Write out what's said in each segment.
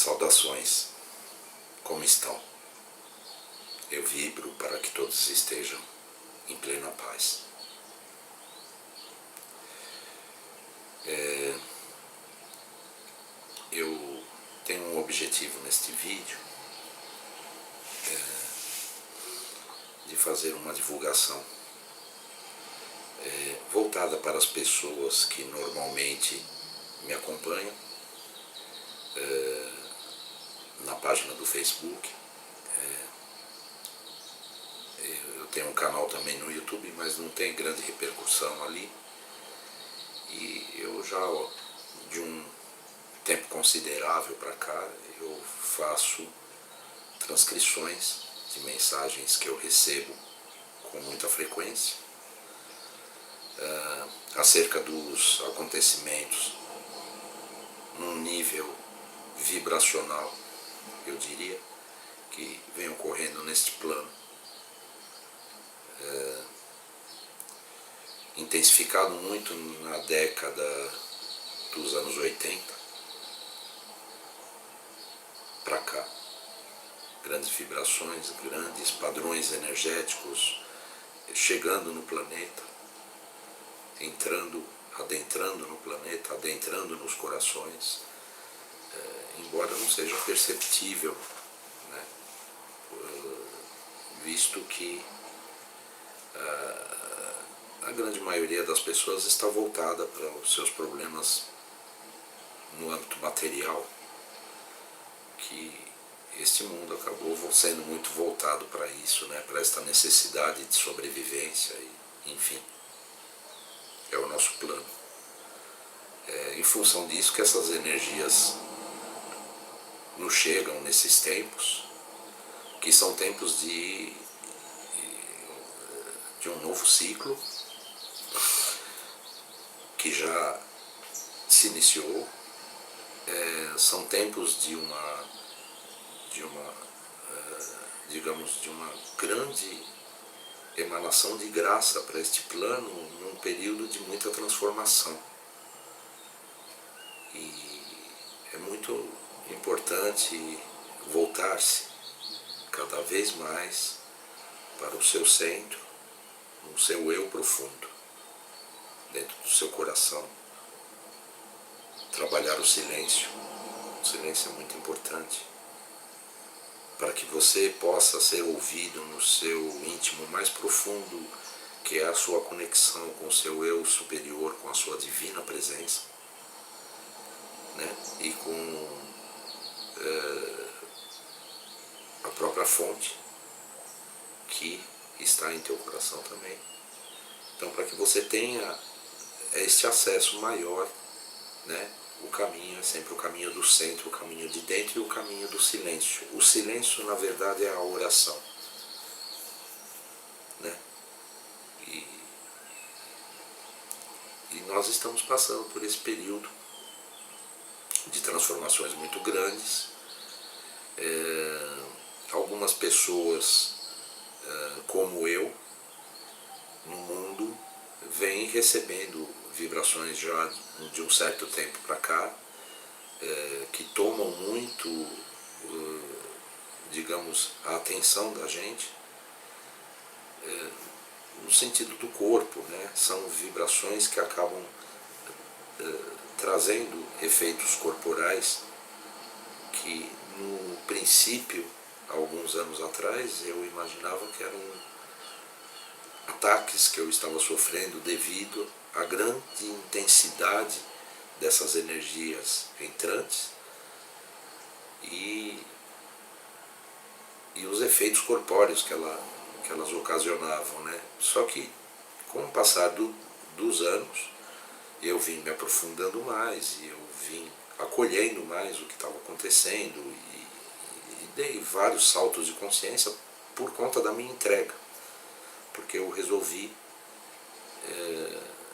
Saudações, como estão? Eu vibro para que todos estejam em plena paz. Eu tenho um objetivo neste vídeo, de fazer uma divulgação voltada para as pessoas que normalmente me acompanham na página do Facebook. Eu tenho um canal também no YouTube, mas não tem grande repercussão ali. E eu já, de um tempo considerável para cá, eu faço transcrições de mensagens que eu recebo com muita frequência acerca dos acontecimentos num nível vibracional, eu diria, que vem ocorrendo neste plano, intensificado muito na década dos anos 80 para cá. Grandes vibrações, grandes padrões energéticos chegando no planeta, adentrando no planeta, adentrando nos corações, embora não seja perceptível, né? Visto que a grande maioria das pessoas está voltada para os seus problemas no âmbito material, que este mundo acabou sendo muito voltado para isso, né? Para esta necessidade de sobrevivência, e, enfim, é o nosso plano. Em função disso que essas energias nos chegam nesses tempos, que são tempos de um novo ciclo, que já se iniciou. São tempos de uma grande emanação de graça para este plano, num período de muita transformação. E é muito importante voltar-se cada vez mais para o seu centro, no seu eu profundo, dentro do seu coração. Trabalhar o silêncio é muito importante, para que você possa ser ouvido no seu íntimo mais profundo, que é a sua conexão com o seu eu superior, com a sua divina presença, né? E com a própria fonte que está em teu coração também. Então, para que você tenha este acesso maior, né? O caminho é sempre o caminho do centro, o caminho de dentro e o caminho do silêncio. O silêncio, na verdade, é a oração, né? E nós estamos passando por esse período de transformações muito grandes. Algumas pessoas, como eu, no mundo, vêm recebendo vibrações já de um certo tempo para cá, que tomam muito, digamos, a atenção da gente, no sentido do corpo, né? São vibrações que acabam trazendo efeitos corporais que, no princípio, alguns anos atrás, eu imaginava que eram ataques que eu estava sofrendo devido à grande intensidade dessas energias entrantes e os efeitos corpóreos que elas ocasionavam, né? Só que, com o passar dos anos, eu vim me aprofundando mais, e eu vim acolhendo mais o que estava acontecendo, e dei vários saltos de consciência por conta da minha entrega, porque eu resolvi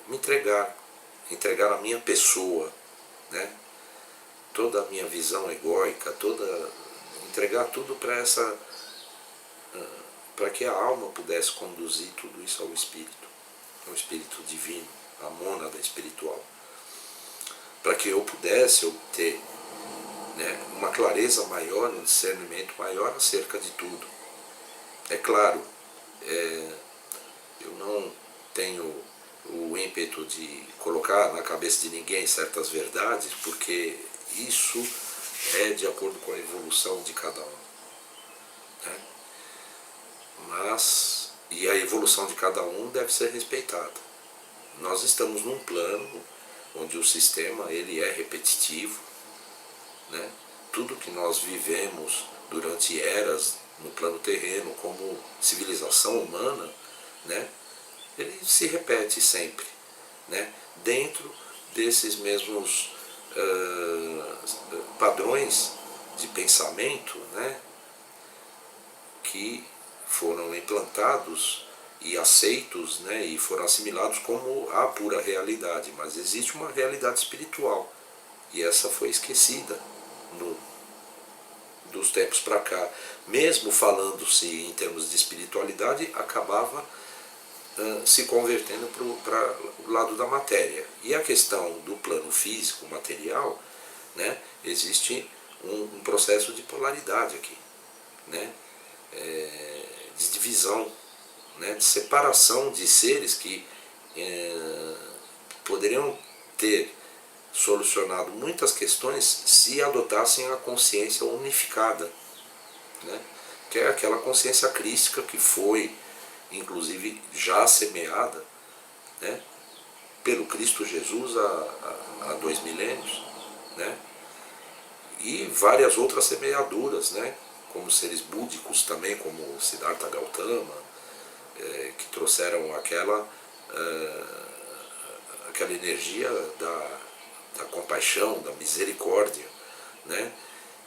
me entregar a minha pessoa, né? Toda a minha visão egóica, entregar tudo para que a alma pudesse conduzir tudo isso ao espírito divino, a mônada espiritual, para que eu pudesse obter né, uma clareza maior, um discernimento maior acerca de tudo. É claro, eu não tenho o ímpeto de colocar na cabeça de ninguém certas verdades, porque isso é de acordo com a evolução de cada um, né? Mas, e a evolução de cada um deve ser respeitada. Nós estamos num plano onde o sistema ele é repetitivo, né? Tudo que nós vivemos durante eras no plano terreno como civilização humana, né? Ele se repete sempre, né? Dentro desses mesmos padrões de pensamento, né? Que foram implantados e aceitos, né? E foram assimilados como a pura realidade, mas existe uma realidade espiritual e essa foi esquecida dos tempos para cá. Mesmo falando-se em termos de espiritualidade, acabava se convertendo para o lado da matéria. E a questão do plano físico, material, né, existe um processo de polaridade aqui, né, de divisão, né, de separação de seres que poderiam ter solucionado muitas questões se adotassem a consciência unificada, né, que é aquela consciência crística que foi inclusive já semeada, né, pelo Cristo Jesus há 2000 anos, né, e várias outras semeaduras, né, como seres búdicos também, como Siddhartha Gautama, que trouxeram aquela energia da compaixão, da misericórdia, né?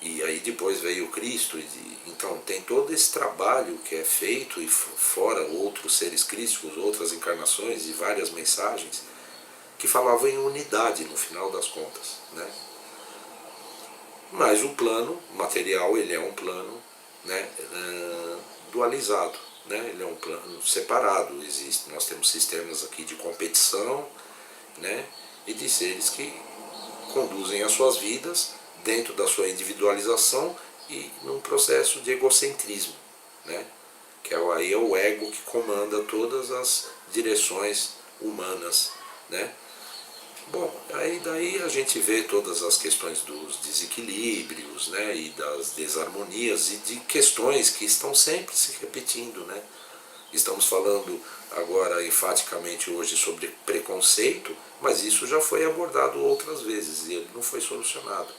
E aí depois veio o Cristo, então tem todo esse trabalho que é feito, e fora outros seres crísticos, outras encarnações e várias mensagens que falavam em unidade no final das contas, né? Mas o plano material, ele é um plano, né, dualizado, né? Ele é um plano separado. Nós temos sistemas aqui de competição, né, e de seres que conduzem as suas vidas dentro da sua individualização e num processo de egocentrismo, né? Que aí é o ego que comanda todas as direções humanas, né? Bom, aí daí a gente vê todas as questões dos desequilíbrios, né, e das desarmonias e de questões que estão sempre se repetindo, né? Estamos falando agora enfaticamente hoje sobre preconceito, mas isso já foi abordado outras vezes e ele não foi solucionado.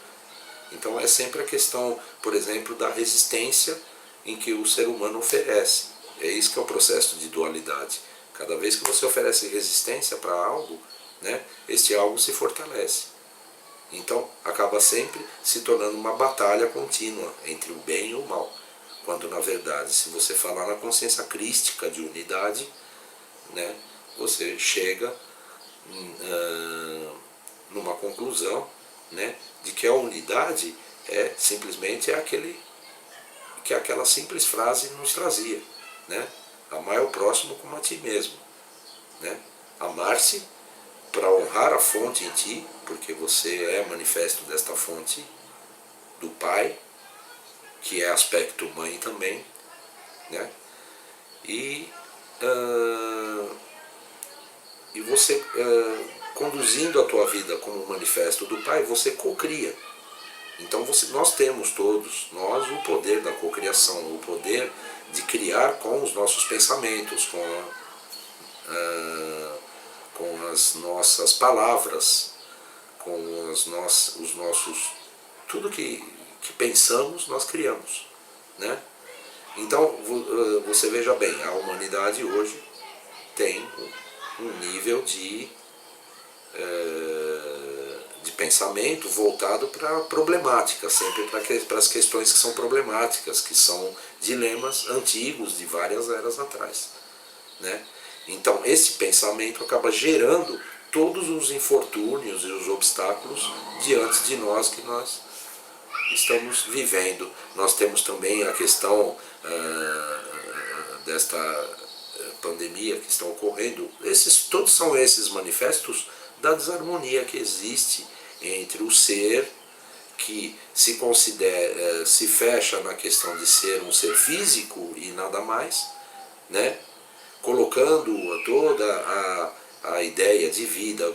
Então é sempre a questão, por exemplo, da resistência em que o ser humano oferece. É isso que é o processo de dualidade. Cada vez que você oferece resistência para algo, né, este algo se fortalece. Então acaba sempre se tornando uma batalha contínua entre o bem e o mal. Quando na verdade, se você falar na consciência crística de unidade, né, você chega numa conclusão, né, de que a unidade é simplesmente que aquela simples frase nos trazia, né? Amar o próximo como a ti mesmo, né? Amar-se para honrar a fonte em ti, porque você é manifesto desta fonte do Pai, que é aspecto mãe também, né? E você, conduzindo a tua vida como um manifesto do Pai, você cocria. Então nós temos todos, nós, o poder da cocriação, o poder de criar com os nossos pensamentos, com as nossas palavras, com os nossos... Tudo que pensamos, nós criamos, né? Então, você veja bem, a humanidade hoje tem um nível de pensamento voltado para a problemática, sempre para as questões que são problemáticas, que são dilemas antigos de várias eras atrás, né? Então esse pensamento acaba gerando todos os infortúnios e os obstáculos diante de nós que nós estamos vivendo. Nós temos também a questão desta pandemia que está ocorrendo. Todos são esses manifestos da desarmonia que existe entre o ser que se considera, se fecha na questão de ser um ser físico e nada mais, né? Colocando toda a ideia de vida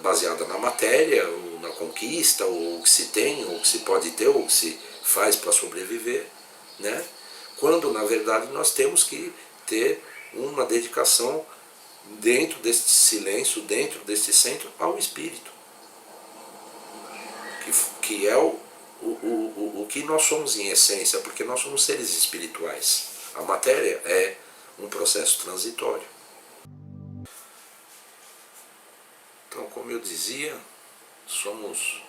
baseada na matéria, ou na conquista, ou o que se tem, ou o que se pode ter, ou o que se faz para sobreviver, né? Quando na verdade nós temos que ter uma dedicação dentro deste silêncio, dentro deste centro, ao espírito, que é o que nós somos em essência, porque nós somos seres espirituais. A matéria é um processo transitório. Então, como eu dizia, somos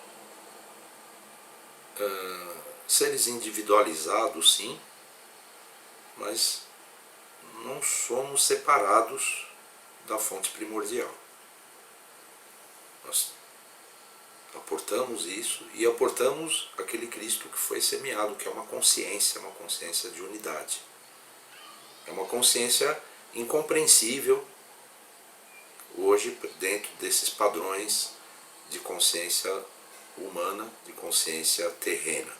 seres individualizados, sim, mas não somos separados da fonte primordial. Nós aportamos isso e aportamos aquele Cristo que foi semeado, que é uma consciência de unidade. É uma consciência incompreensível hoje dentro desses padrões de consciência humana, de consciência terrena.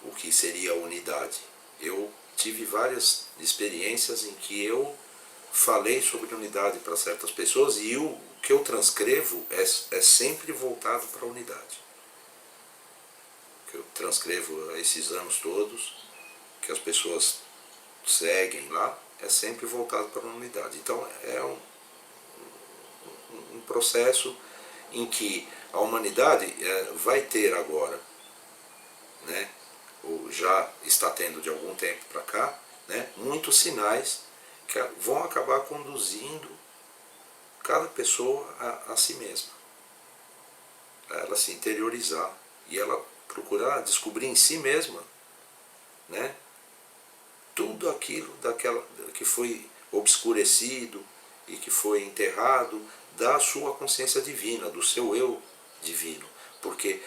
O que seria a unidade? Eu tive várias experiências em que eu falei sobre unidade para certas pessoas e o que eu transcrevo é sempre voltado para a unidade. O que eu transcrevo a esses anos todos, que as pessoas seguem lá, é sempre voltado para a unidade. Então é um processo em que a humanidade vai ter agora, né, ou já está tendo de algum tempo para cá, né, muitos sinais que vão acabar conduzindo cada pessoa a si mesma, a ela se interiorizar e ela procurar descobrir em si mesma, né, tudo aquilo que foi obscurecido e que foi enterrado da sua consciência divina, do seu eu divino, porque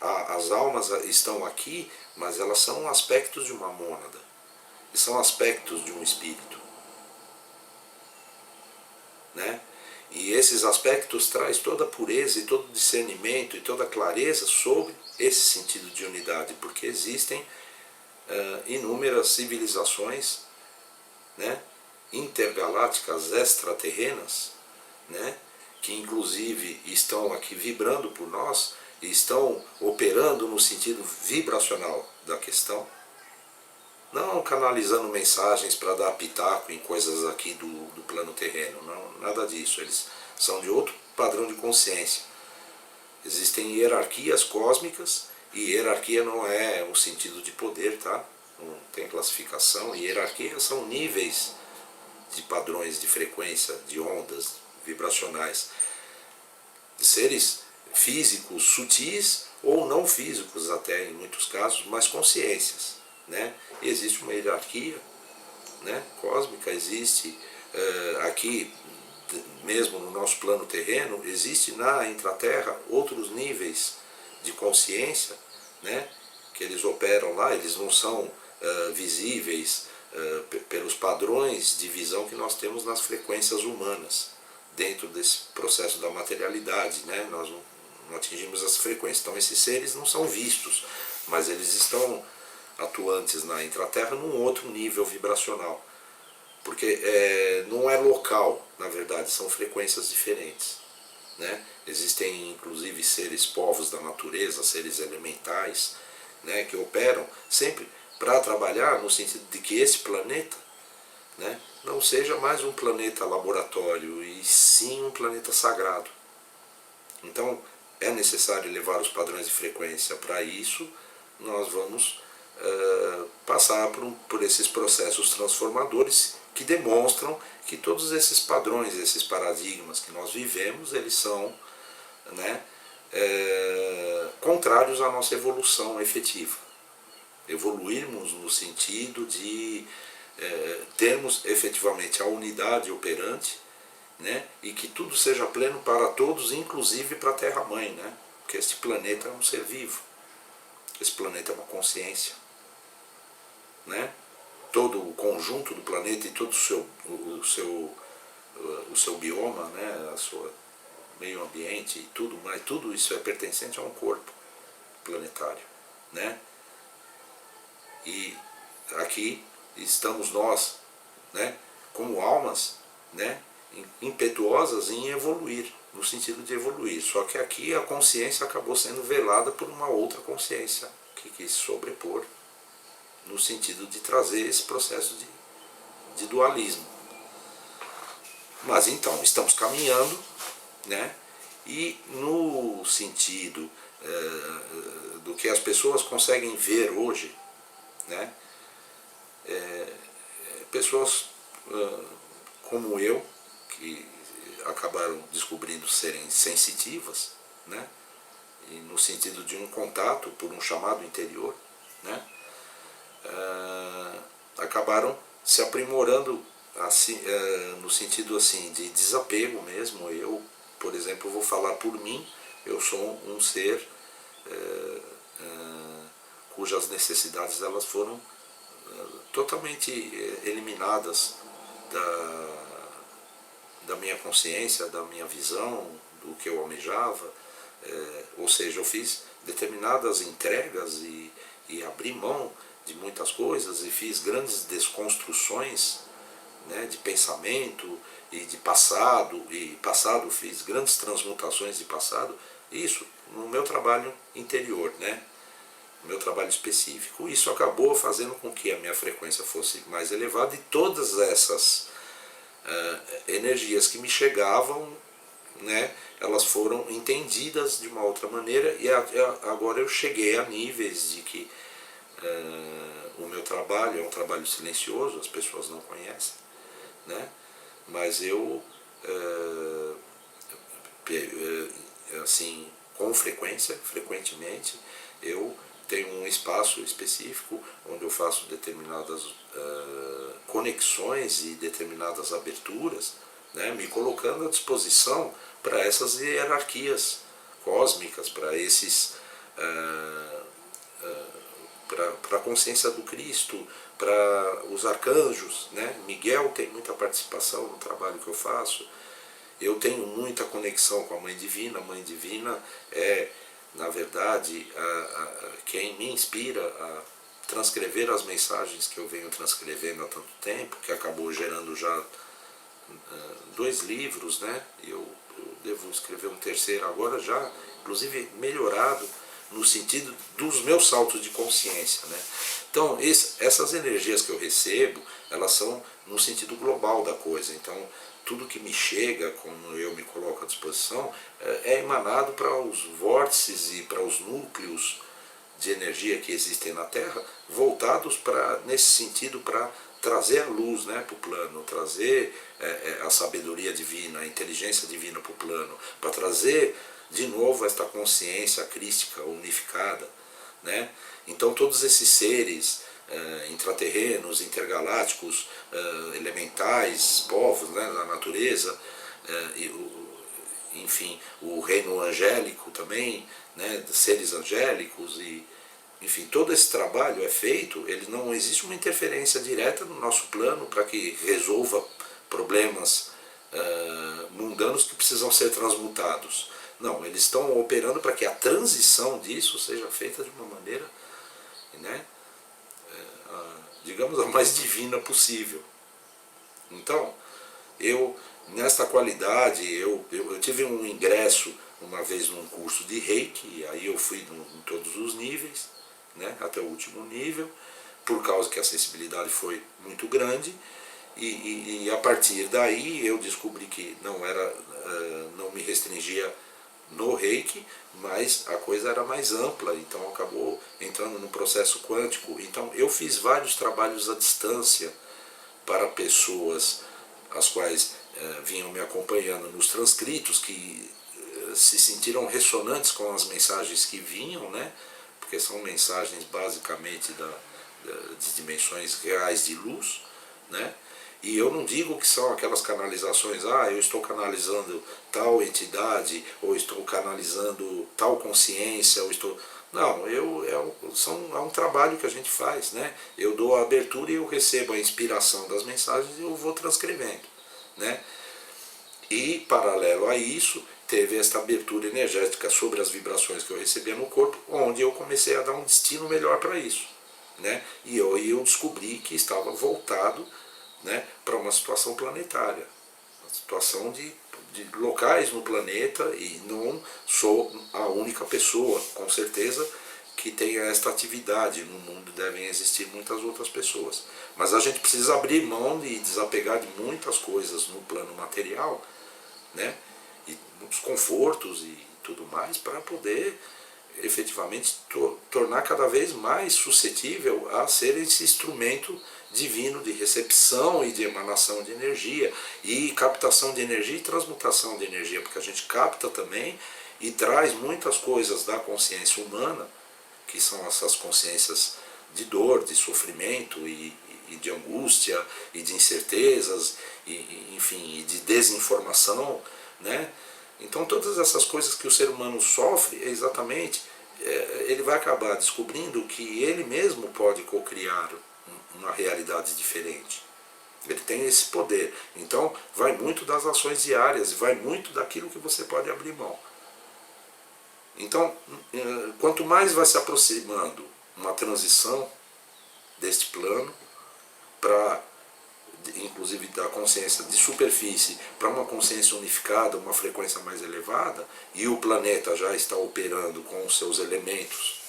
as almas estão aqui, mas elas são aspectos de uma mônada, são aspectos de um espírito, né? E esses aspectos traz toda a pureza e todo o discernimento e toda a clareza sobre esse sentido de unidade, porque existem inúmeras civilizações, né, intergalácticas extraterrenas, né, que inclusive estão aqui vibrando por nós e estão operando no sentido vibracional da questão, não canalizando mensagens para dar pitaco em coisas aqui do plano terreno, não, nada disso. Eles são de outro padrão de consciência. Existem hierarquias cósmicas, e hierarquia não é um sentido de poder, tá? Não tem classificação. Hierarquia são níveis de padrões de frequência, de ondas vibracionais, de seres físicos sutis ou não físicos até em muitos casos, mas consciências, né? Existe uma hierarquia, né, cósmica, existe aqui mesmo no nosso plano terreno, existe na intraterra outros níveis de consciência, né, que eles operam lá. Eles não são visíveis pelos padrões de visão que nós temos nas frequências humanas, dentro desse processo da materialidade, né? Nós não atingimos as frequências. Então esses seres não são vistos, mas eles estão atuantes na intraterra num outro nível vibracional, porque não é local, na verdade, são frequências diferentes, né? Existem inclusive seres, povos da natureza, seres elementais, né, que operam sempre para trabalhar no sentido de que esse planeta, né, não seja mais um planeta laboratório, e sim um planeta sagrado. Então é necessário elevar os padrões de frequência. Para isso nós vamos passar por esses processos transformadores que demonstram que todos esses padrões, esses paradigmas que nós vivemos, eles são, né, contrários à nossa evolução efetiva. Evoluirmos no sentido de termos efetivamente a unidade operante, né, e que tudo seja pleno para todos, inclusive para a Terra-mãe, né, porque este planeta é um ser vivo, esse planeta é uma consciência, né? Todo o conjunto do planeta e todo o seu bioma, né, a sua meio ambiente e tudo mais, tudo isso é pertencente a um corpo planetário, né? E aqui estamos nós, né, como almas, né, impetuosas em evoluir, no sentido de evoluir. Só que aqui a consciência acabou sendo velada por uma outra consciência que quis sobrepor, no sentido de trazer esse processo de dualismo. Mas então, estamos caminhando, né, e no sentido do que as pessoas conseguem ver hoje, né, pessoas como eu, que acabaram descobrindo serem sensitivas, né, e no sentido de um contato por um chamado interior, né, acabaram se aprimorando assim, no sentido assim de desapego mesmo. Eu, por exemplo, vou falar por mim, eu sou um ser cujas necessidades elas foram totalmente eliminadas da minha consciência, da minha visão, do que eu almejava. Ou seja, eu fiz determinadas entregas e abri mão de muitas coisas e fiz grandes desconstruções, né, de pensamento e de passado, fiz grandes transmutações de passado, isso no meu trabalho interior, né, no meu trabalho específico. Isso acabou fazendo com que a minha frequência fosse mais elevada e todas essas energias que me chegavam, né, elas foram entendidas de uma outra maneira e agora eu cheguei a níveis de que o meu trabalho é um trabalho silencioso, as pessoas não conhecem, né, mas eu assim, com frequentemente, eu tenho um espaço específico onde eu faço determinadas conexões e determinadas aberturas, né, me colocando à disposição para essas hierarquias cósmicas, para esses para a consciência do Cristo, para os arcanjos, né? Miguel tem muita participação no trabalho que eu faço. Eu tenho muita conexão com a Mãe Divina. A Mãe Divina é, na verdade, quem me inspira a transcrever as mensagens que eu venho transcrevendo há tanto tempo, que acabou gerando já 2 livros, né? Eu devo escrever um terceiro agora já, inclusive melhorado, no sentido dos meus saltos de consciência, né? Então, essas energias que eu recebo, elas são no sentido global da coisa. Então, tudo que me chega, como eu me coloco à disposição, é emanado para os vórtices e para os núcleos de energia que existem na Terra, voltados para, nesse sentido, para trazer a luz, né, para o plano, trazer a sabedoria divina, a inteligência divina para o plano, para trazer de novo esta consciência crística unificada, né? Então todos esses seres intraterrenos, intergalácticos, elementais, povos, né, da natureza, enfim, o reino angélico também, né, seres angélicos, e enfim, todo esse trabalho é feito, ele não existe uma interferência direta no nosso plano para que resolva problemas mundanos que precisam ser transmutados. Não, eles estão operando para que a transição disso seja feita de uma maneira, né, digamos, a mais divina possível. Então, eu, nesta qualidade, eu tive um ingresso uma vez num curso de Reiki, e aí eu fui em todos os níveis, né, até o último nível, por causa que a sensibilidade foi muito grande, e a partir daí eu descobri que não me restringia no Reiki, mas a coisa era mais ampla, então acabou entrando no processo quântico. Então eu fiz vários trabalhos à distância para pessoas as quais vinham me acompanhando nos transcritos, que se sentiram ressonantes com as mensagens que vinham, né? Porque são mensagens basicamente de dimensões reais de luz, né? E eu não digo que são aquelas canalizações, eu estou canalizando tal entidade, ou estou canalizando tal consciência, ou estou... Não, é um trabalho que a gente faz, né? Eu dou a abertura e eu recebo a inspiração das mensagens e eu vou transcrevendo, né? E, paralelo a isso, teve esta abertura energética sobre as vibrações que eu recebia no corpo, onde eu comecei a dar um destino melhor para isso, né? E eu descobri que estava voltado, né, para uma situação planetária, uma situação de locais no planeta, e não sou a única pessoa, com certeza, que tenha esta atividade. No mundo devem existir muitas outras pessoas. Mas a gente precisa abrir mão e desapegar de muitas coisas no plano material, né? E muitos confortos e tudo mais, para poder efetivamente tornar cada vez mais suscetível a ser esse instrumento divino de recepção e de emanação de energia, e captação de energia e transmutação de energia, porque a gente capta também e traz muitas coisas da consciência humana, que são essas consciências de dor, de sofrimento e de angústia e de incertezas, enfim, e de desinformação, né? Então todas essas coisas que o ser humano sofre, exatamente, ele vai acabar descobrindo que ele mesmo pode co-criar uma realidade diferente. Ele tem esse poder. Então vai muito das ações diárias, vai muito daquilo que você pode abrir mão. Então, quanto mais vai se aproximando uma transição deste plano, para, inclusive, da consciência de superfície para uma consciência unificada, uma frequência mais elevada, e o planeta já está operando com os seus elementos,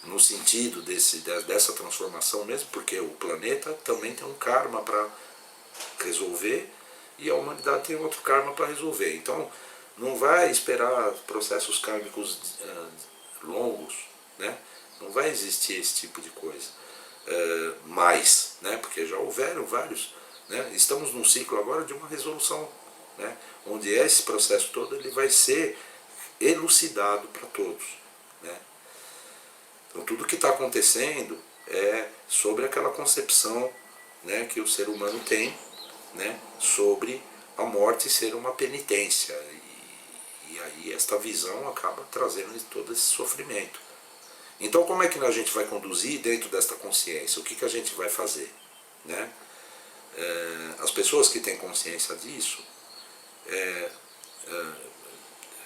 no sentido dessa transformação mesmo, porque o planeta também tem um karma para resolver, e a humanidade tem outro karma para resolver. Então, não vai esperar processos kármicos longos, né? Não vai existir esse tipo de coisa mais, né? Porque já houveram vários, né? Estamos num ciclo agora de uma resolução, né? Onde esse processo todo ele vai ser elucidado para todos, né? Então tudo que está acontecendo é sobre aquela concepção, né, que o ser humano tem, né, sobre a morte ser uma penitência. E aí esta visão acaba trazendo todo esse sofrimento. Então como é que a gente vai conduzir dentro desta consciência? O que a gente vai fazer? Né? As pessoas que têm consciência disso,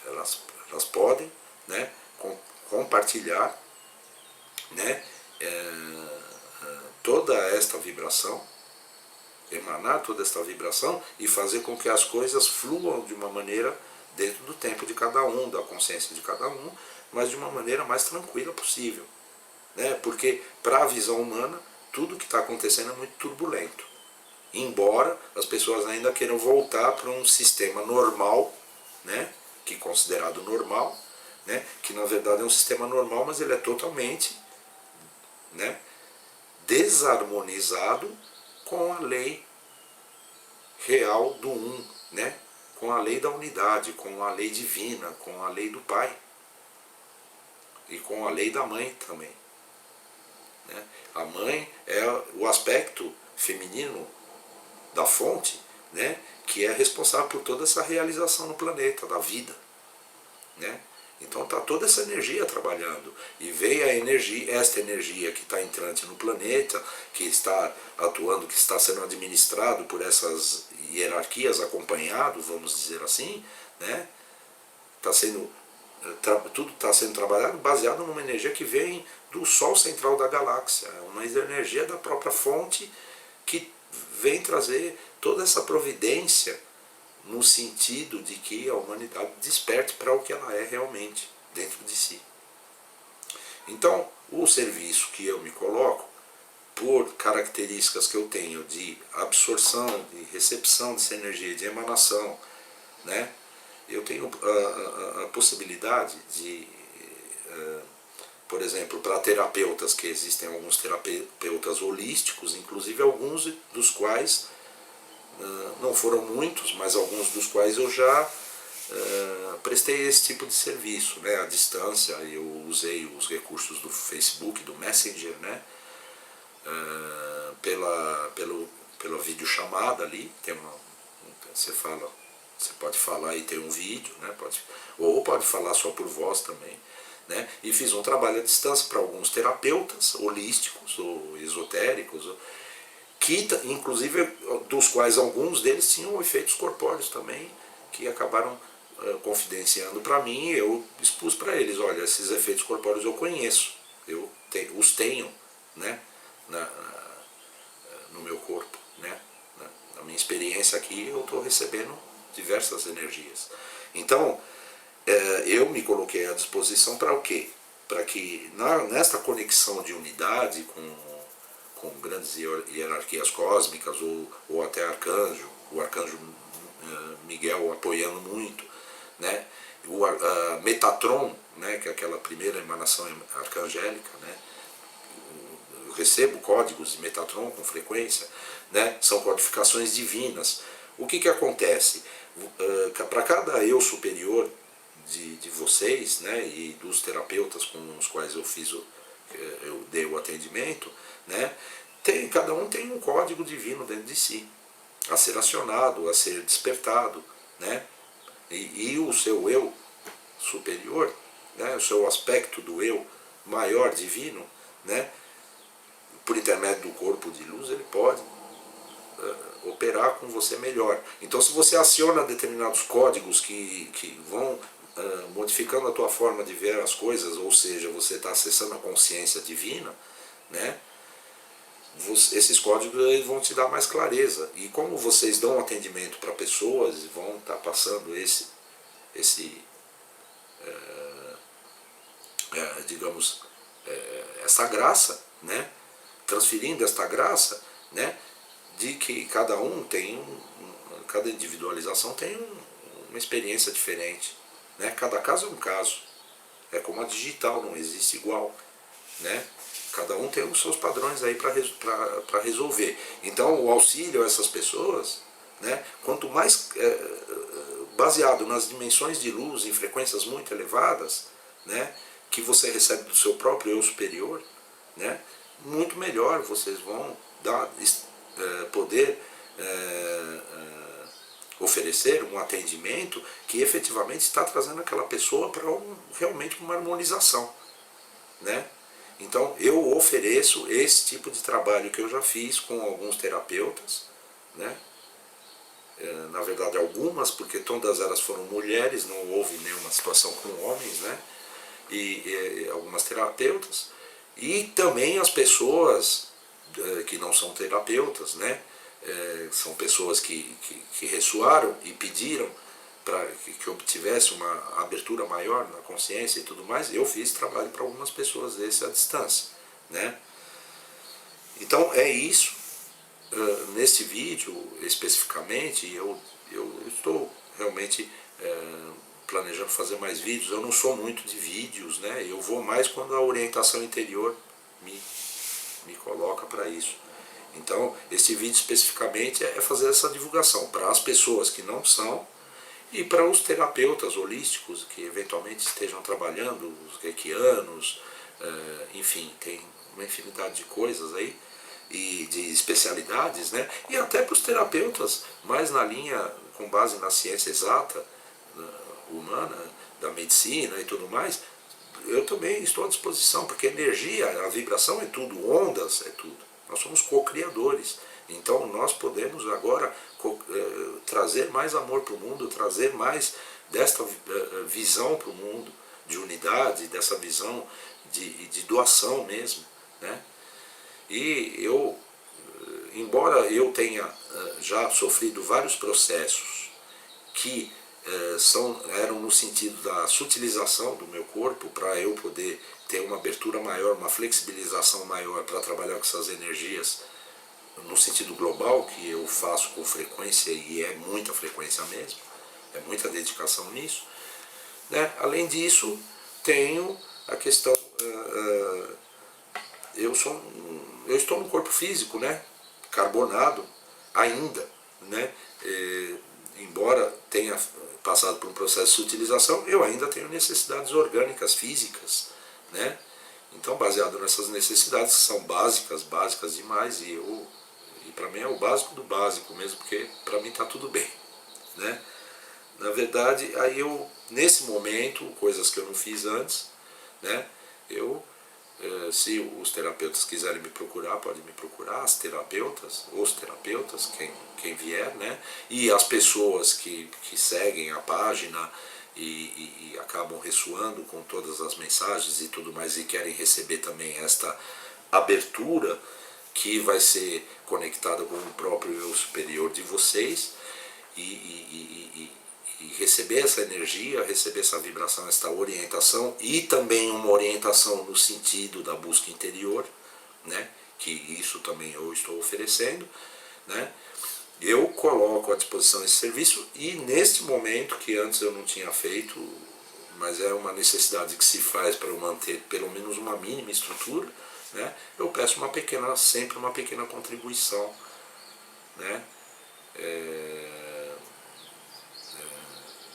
elas podem, né, compartilhar, né, toda esta vibração, emanar toda esta vibração e fazer com que as coisas fluam de uma maneira dentro do tempo de cada um, da consciência de cada um, mas de uma maneira mais tranquila possível, né? Porque para a visão humana tudo que está acontecendo é muito turbulento, embora as pessoas ainda queiram voltar para um sistema normal, né? Que é considerado normal, né? Que na verdade é um sistema normal, mas ele é totalmente, né, desarmonizado com a lei real do um, né? Com a lei da unidade, com a lei divina, com a lei do Pai e com a lei da mãe também, né? A mãe é o aspecto feminino da fonte, né, que é responsável por toda essa realização no planeta, da vida, né? Então está toda essa energia trabalhando, e vem a energia, esta energia que está entrante no planeta, que está atuando, que está sendo administrado por essas hierarquias, acompanhado, vamos dizer assim, né? Tudo está sendo trabalhado baseado numa energia que vem do Sol central da galáxia, uma energia da própria fonte que vem trazer toda essa providência no sentido de que a humanidade desperte para o que ela é realmente dentro de si. Então, o serviço que eu me coloco, por características que eu tenho de absorção, de recepção dessa energia, de emanação, né, eu tenho a possibilidade de, por exemplo, para terapeutas, que existem alguns terapeutas holísticos, inclusive alguns dos quais, não foram muitos, mas alguns dos quais eu já prestei esse tipo de serviço, né, à distância. Eu usei os recursos do Facebook, do Messenger, né, pela videochamada ali, você pode falar e tem um vídeo, né, ou pode falar só por voz também, né, e fiz um trabalho à distância para alguns terapeutas holísticos ou esotéricos, que inclusive dos quais alguns deles tinham efeitos corpóreos também, que acabaram confidenciando para mim, e eu expus para eles, olha, esses efeitos corpóreos eu conheço, os tenho, né, no meu corpo, né, na minha experiência aqui eu estou recebendo diversas energias. Então, eu me coloquei à disposição para o quê? Para que nesta conexão de unidade com grandes hierarquias cósmicas, ou até arcanjo, o arcanjo Miguel apoiando muito, né? O Metatron, né, que é aquela primeira emanação arcangélica, né? Eu recebo códigos de Metatron com frequência, né? São codificações divinas. O que acontece? Para cada eu superior de vocês, né, e dos terapeutas com os quais eu dei o atendimento, né, cada um tem um código divino dentro de si, a ser acionado, a ser despertado, né, e o seu eu superior, né, o seu aspecto do eu maior divino, né, por intermédio do corpo de luz, ele pode operar com você melhor. Então, se você aciona determinados códigos que vão modificando a tua forma de ver as coisas, ou seja, você está acessando a consciência divina, né? Esses códigos vão te dar mais clareza. E como vocês dão atendimento para pessoas, vão estar passando digamos, essa graça, né? Transferindo esta graça, né? De que cada individualização tem uma experiência diferente, né? Cada caso é um caso, é como a digital, não existe igual, né? Cada um tem os seus padrões aí para resolver. Então o auxílio a essas pessoas, né? Quanto mais baseado nas dimensões de luz em frequências muito elevadas, né? Que você recebe do seu próprio eu superior, né? Muito melhor vocês vão poder oferecer um atendimento que efetivamente está trazendo aquela pessoa para realmente uma harmonização, né? Então eu ofereço esse tipo de trabalho que eu já fiz com alguns terapeutas, né? Na verdade algumas, porque todas elas foram mulheres, não houve nenhuma situação com homens, né? E algumas terapeutas, e também as pessoas que não são terapeutas, né? São pessoas que ressoaram e pediram para que obtivesse uma abertura maior na consciência e tudo mais. Eu fiz trabalho para algumas pessoas desse à distância, né? Então é isso. Neste vídeo especificamente eu estou realmente planejando fazer mais vídeos. Eu não sou muito de vídeos, né? Eu vou mais quando a orientação interior me coloca para isso. Então, esse vídeo especificamente é fazer essa divulgação para as pessoas que não são e para os terapeutas holísticos que eventualmente estejam trabalhando, os reikianos, enfim, tem uma infinidade de coisas aí, e de especialidades, né? E até para os terapeutas mais na linha, com base na ciência exata, humana, da medicina e tudo mais. Eu também estou à disposição, porque energia, a vibração é tudo, ondas é tudo. Nós somos co-criadores. Então nós podemos agora trazer mais amor para o mundo, trazer mais desta visão para o mundo, de unidade, dessa visão de doação mesmo, né? E eu, embora eu tenha já sofrido vários processos que eram no sentido da sutilização do meu corpo, para eu poder ter uma abertura maior, uma flexibilização maior para trabalhar com essas energias no sentido global, que eu faço com frequência, e é muita frequência mesmo, é muita dedicação nisso, né? Além disso, tenho a questão, eu estou no corpo físico, né? Carbonado ainda, né? Embora tenha passado por um processo de utilização, eu ainda tenho necessidades orgânicas, físicas, né? Então, baseado nessas necessidades, que são básicas demais, e para mim é o básico do básico mesmo, porque para mim está tudo bem, né? Na verdade, aí nesse momento, coisas que eu não fiz antes, né? Eu Se os terapeutas quiserem me procurar, podem me procurar, as terapeutas, os terapeutas, quem vier, né? E as pessoas que seguem a página e acabam ressoando com todas as mensagens e tudo mais e querem receber também esta abertura que vai ser conectada com o próprio eu superior de vocês e receber essa energia, receber essa vibração, essa orientação e também uma orientação no sentido da busca interior, né? Que isso também eu estou oferecendo, né? Eu coloco à disposição esse serviço e neste momento, que antes eu não tinha feito, mas é uma necessidade que se faz para eu manter pelo menos uma mínima estrutura, né? Eu peço sempre uma pequena contribuição, né?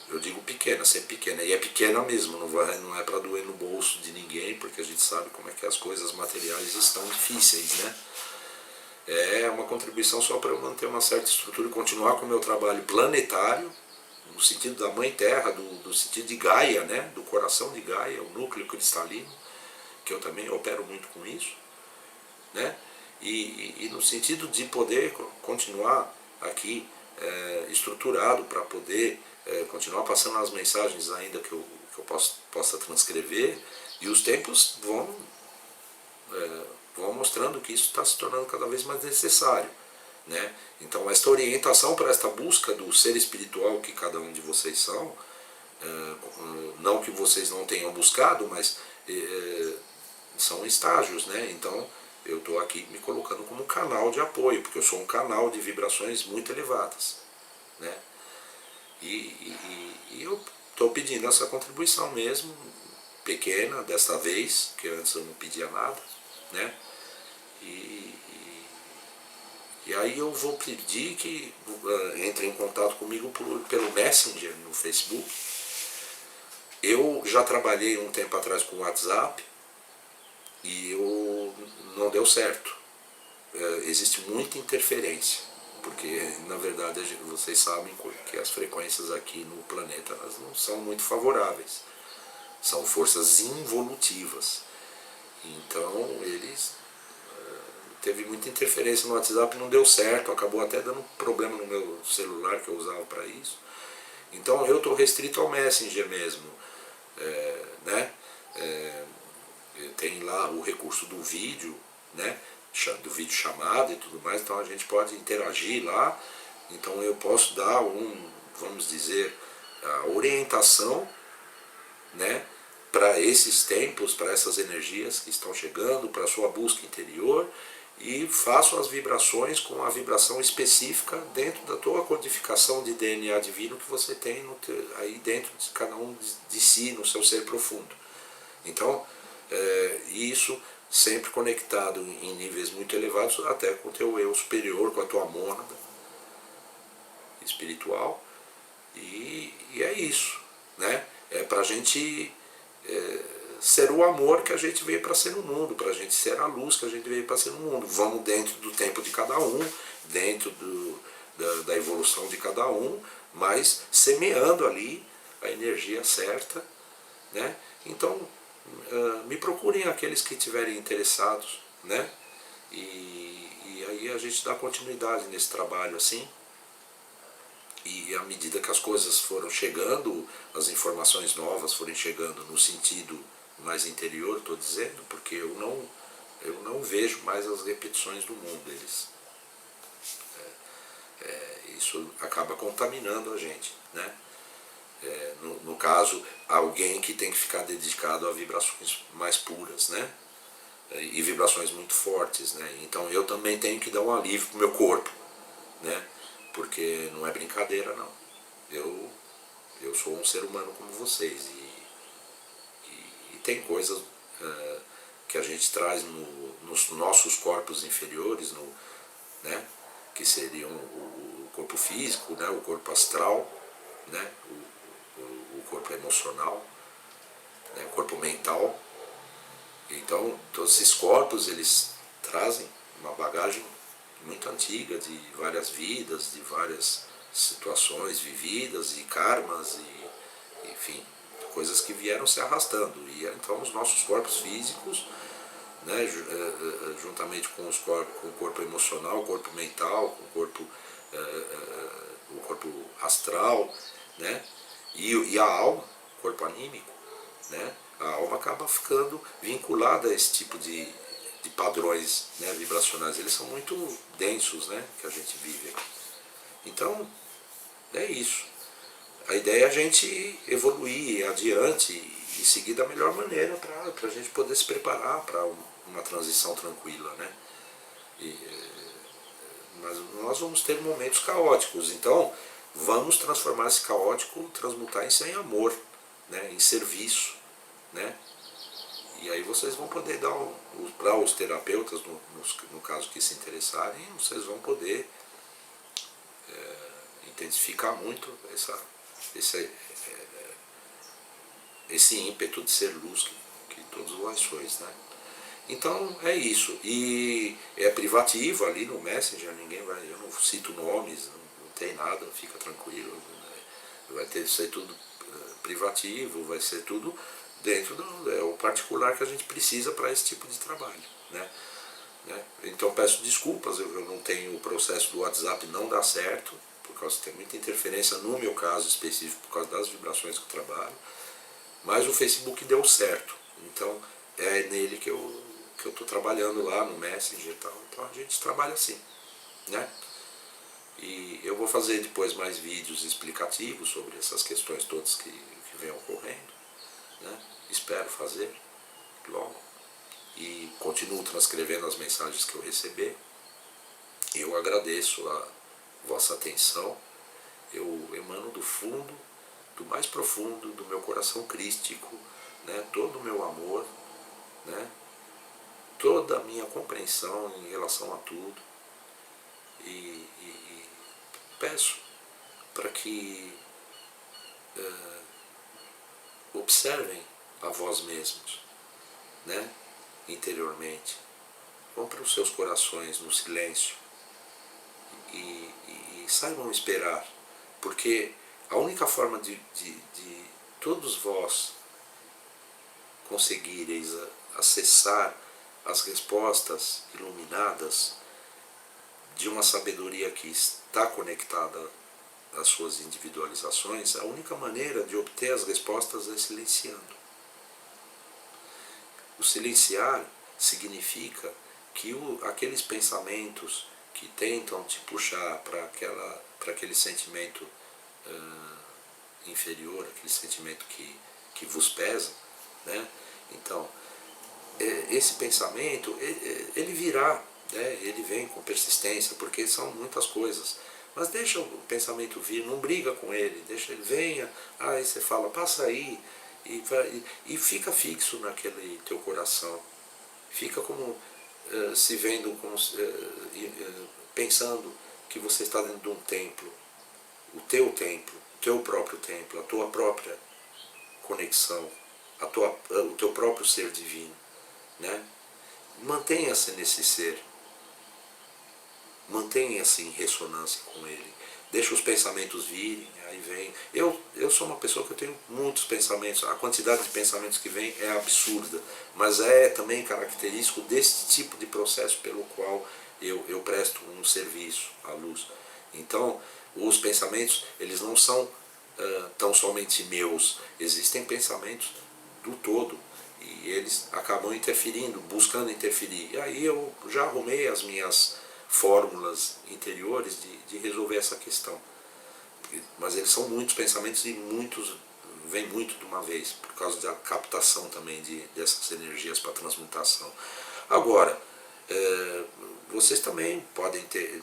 Eu digo pequena, sempre pequena, e é pequena mesmo, não é para doer no bolso de ninguém, porque a gente sabe como é que as coisas materiais estão difíceis, né? É uma contribuição só para eu manter uma certa estrutura e continuar com o meu trabalho planetário, no sentido da Mãe Terra, do sentido de Gaia, né? Do coração de Gaia, o núcleo cristalino, que eu também opero muito com isso, né? E no sentido de poder continuar aqui estruturado para poder continuar passando as mensagens ainda que eu possa transcrever, e os tempos vão mostrando que isso está se tornando cada vez mais necessário, né? Então esta orientação para esta busca do ser espiritual que cada um de vocês são, não que vocês não tenham buscado, mas são estágios, né? Então eu estou aqui me colocando como canal de apoio, porque eu sou um canal de vibrações muito elevadas, né? E eu estou pedindo essa contribuição mesmo, pequena desta vez, que antes eu não pedia nada, né? E aí eu vou pedir que entre em contato comigo pelo Messenger no Facebook. Eu já trabalhei um tempo atrás com o WhatsApp e não deu certo. Existe muita interferência, porque na verdade vocês sabem que as frequências aqui no planeta elas não são muito favoráveis, são forças involutivas. Então teve muita interferência no WhatsApp, não deu certo, acabou até dando problema no meu celular que eu usava para isso. Então eu estou restrito ao Messenger mesmo, né? Tem lá o recurso do vídeo, né? Do vídeo chamada e tudo mais, então a gente pode interagir lá, então eu posso dar vamos dizer, a orientação, né? Para esses tempos, para essas energias que estão chegando, para a sua busca interior, e faço as vibrações com a vibração específica dentro da tua codificação de DNA divino que você tem aí dentro de cada um de si, no seu ser profundo. Então, isso sempre conectado em níveis muito elevados, até com o teu eu superior, com a tua mônada espiritual, e é isso, né? É para a gente ser o amor que a gente veio para ser no mundo, para a gente ser a luz que a gente veio para ser no mundo. Vamos dentro do tempo de cada um, dentro da evolução de cada um, mas semeando ali a energia certa, né? Então, me procurem aqueles que estiverem interessados, né? E aí a gente dá continuidade nesse trabalho assim. E à medida que as coisas foram chegando, as informações novas foram chegando no sentido mais interior, estou dizendo, porque eu não vejo mais as repetições do mundo. Isso acaba contaminando a gente, né? No caso, alguém que tem que ficar dedicado a vibrações mais puras, né? E vibrações muito fortes, né? Então eu também tenho que dar um alívio para o meu corpo, né? Porque não é brincadeira, não. Eu sou um ser humano como vocês e tem coisas que a gente traz nos nossos corpos inferiores, né? Que seriam o corpo físico, né? O corpo astral, né? O corpo emocional, né? O corpo mental. Então, todos esses corpos, eles trazem uma bagagem muito antiga, de várias vidas, de várias situações vividas e karmas, e enfim, coisas que vieram se arrastando. E então os nossos corpos físicos né, juntamente com o corpo emocional, o corpo mental, o corpo astral, né, e a alma, o corpo anímico, né, a alma acaba ficando vinculada a esse tipo de padrões, né, vibracionais. Eles são muito densos, né, que a gente vive aqui. Então, é isso. A ideia é a gente evoluir adiante e seguir da melhor maneira para a gente poder se preparar para uma transição tranquila, né? Mas nós vamos ter momentos caóticos, então vamos transformar esse caótico, transmutar isso em amor, né? Em serviço, né? E aí vocês vão poder dar, para os terapeutas, no caso que se interessarem, vocês vão poder intensificar muito esse ímpeto de ser luz que todos nós sois, né? Então é isso. E é privativo ali no Messenger, eu não cito nomes, não tem nada, fica tranquilo. Né? Vai ser tudo privativo, vai ser tudo dentro o particular que a gente precisa para esse tipo de trabalho. Né? Então peço desculpas, eu não tenho o processo do WhatsApp, não dá certo, por causa que tem muita interferência no meu caso específico, por causa das vibrações que eu trabalho, mas o Facebook deu certo, então é nele que eu estou trabalhando lá no Messenger e tal, então a gente trabalha assim, né? E eu vou fazer depois mais vídeos explicativos sobre essas questões todas que vêm ocorrendo, né? Espero fazer logo. E continuo transcrevendo as mensagens que eu receber. Eu agradeço a vossa atenção. Eu emano do fundo, do mais profundo do meu coração crístico, né, todo o meu amor, né, toda a minha compreensão em relação a tudo. E peço para que observem a vós mesmos, né, interiormente. Vão para os seus corações no silêncio e saibam esperar, porque a única forma de todos vós conseguireis acessar as respostas iluminadas de uma sabedoria que está conectada às suas individualizações, a única maneira de obter as respostas é silenciando. O silenciar significa que aqueles pensamentos que tentam te puxar para aquele sentimento inferior, aquele sentimento que vos pesa, né? Então, esse pensamento, ele virá, né? Ele vem com persistência, porque são muitas coisas. Mas deixa o pensamento vir, não briga com ele, deixa ele, venha, aí você fala, passa aí, e fica fixo naquele teu coração. Fica como se vendo, pensando que você está dentro de um templo, o teu próprio templo, a tua própria conexão, o teu próprio ser divino, né? Mantenha-se nesse ser, mantenha-se em ressonância com ele, deixa os pensamentos virem, aí vem. Eu sou uma pessoa que eu tenho muitos pensamentos, a quantidade de pensamentos que vem é absurda, mas é também característico desse tipo de processo pelo qual eu presto um serviço à luz. Então, os pensamentos, eles não são tão somente meus, existem pensamentos do todo, e eles acabam interferindo, buscando interferir. E aí eu já arrumei as minhas fórmulas interiores de resolver essa questão. Mas eles são muitos pensamentos e muitos vêm muito de uma vez, por causa da captação também dessas energias para transmutação. Agora, vocês também podem ter,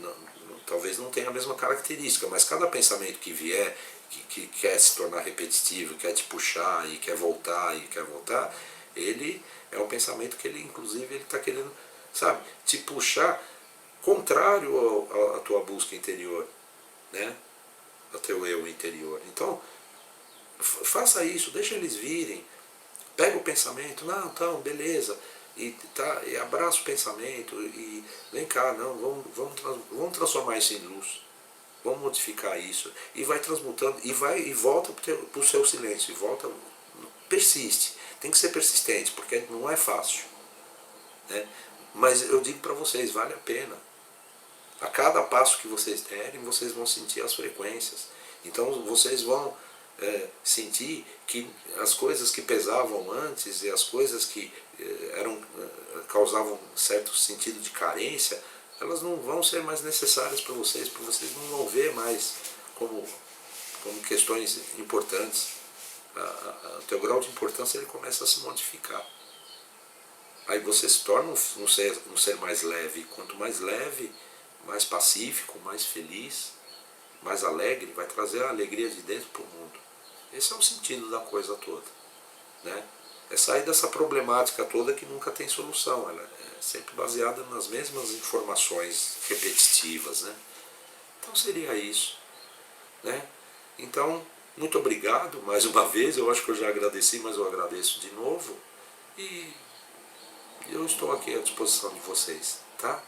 talvez não tenha a mesma característica, mas cada pensamento que vier, que quer se tornar repetitivo, quer te puxar e quer voltar, ele é um pensamento que ele, inclusive, ele está querendo, sabe, te puxar contrário à tua busca interior, né? Ao teu eu interior. Então, faça isso, deixa eles virem, pega o pensamento, não, então, beleza, e abraça o pensamento, e vem cá, não, vamos transformar isso em luz, vamos modificar isso, e vai transmutando, e volta para o seu silêncio, persiste, tem que ser persistente, porque não é fácil. né? Mas eu digo para vocês, vale a pena. A cada passo que vocês derem, vocês vão sentir as frequências. Então vocês vão sentir que as coisas que pesavam antes e as coisas que causavam certo sentido de carência, elas não vão ser mais necessárias para vocês não vão ver mais como questões importantes. O teu grau de importância ele começa a se modificar. Aí você se torna um ser mais leve. Quanto mais leve, mais pacífico, mais feliz, mais alegre, vai trazer a alegria de dentro para o mundo. Esse é o sentido da coisa toda, né? É sair dessa problemática toda que nunca tem solução, ela é sempre baseada nas mesmas informações repetitivas, né? Então seria isso, né? Então, muito obrigado mais uma vez, eu acho que eu já agradeci, mas eu agradeço de novo, e eu estou aqui à disposição de vocês, tá?